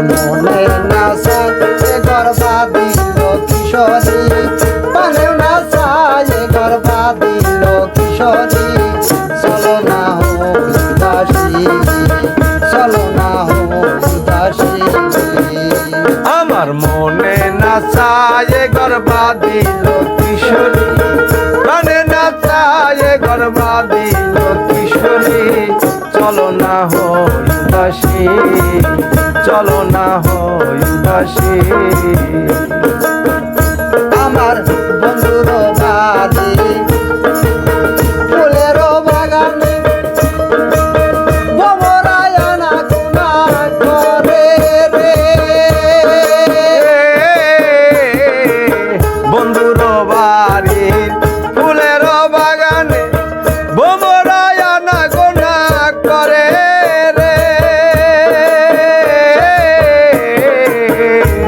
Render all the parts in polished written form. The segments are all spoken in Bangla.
মনে নাচায় গর্বা দিল কিশোরী, প্রাণে নাচায় গর্বা দিল কিশোরী। চলো না উদাসী, চলো না উদাসী। আমার মনে নাচায় গর্বা দিল কিশোরী, প্রাণে নাচায় গর্বা দিল কিশোরী। চলো না উদাসী, চলো না উদাসী। আমার বন্ধুর বাড়ি ফুলের বাগানে ভ্রমরায় আনাগোনা করে রে। বন্ধুর বাড়ির ফুলের বাগানে ভ্রমরায় আনাগোনা করে রে।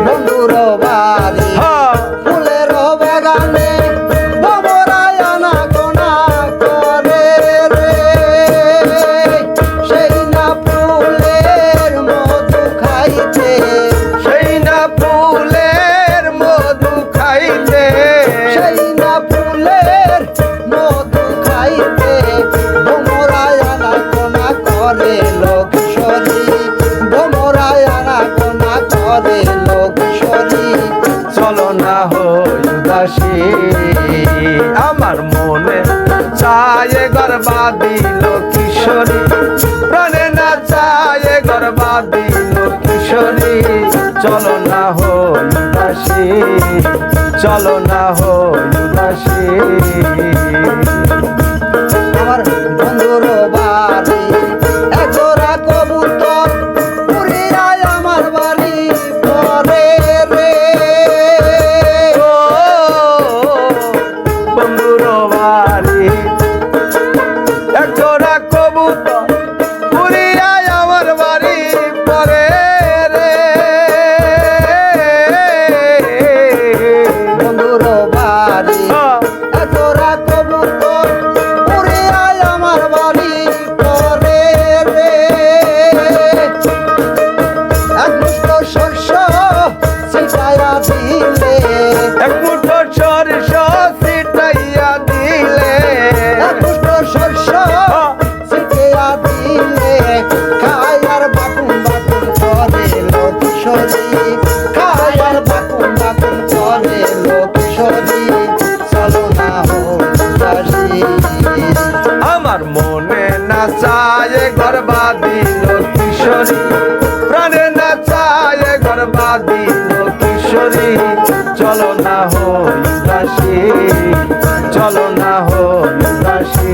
বন্ধুর বাড়ি ফুলের বাগানে ভ্রমরায় আনাগোনা করে রে। সেই না ফুলের মধু খাইতে, সেই না ফুলের মধু খাইতে, সেই না ফুলের মধু খাইতে ভ্রমরায় আনাগোনা করে কিশোরী, ভ্রমরায় আনাগোনা করে কিশোরী। চলো না উদাসী। আমার মনে চায় গর্বা দিল কিশোরী, প্রাণে না চায় গর্বা দিল কিশোরী। চলো না উদাসী, চলো না উদাসী। আমার বন্ধুর বাড়ি একজোড়া কবুতর উড়িয়া আমার বাড়ি পরে রে। ও বন্ধুর বাড়ি একজোড়া কবুতর উড়িয়া আমার বাড়ি পরে রে। বন্ধুর বাড়ি একজোড়া কবুতর উড়িয়া আমার বাড়ি পরে রে। এক মুঠো শস্য ছিটাইয়া দিলে, এক মুঠো সরিষ ছিটাইয়া দিলে, এক মুঠো শস্য ছিটাইয়া দিলে খায়ার বাকুম বাকুম করে কিশোরী, খায়ার বাকুম বাকুম করে কিশোরী। চলো না উদাসী। আমার মনে নাচায় গর্বা দিল কিশোরী, প্রাণে নাচায় গর্বা দিল কিশোরী। চলো না উদাসী, চলো না উদাসী।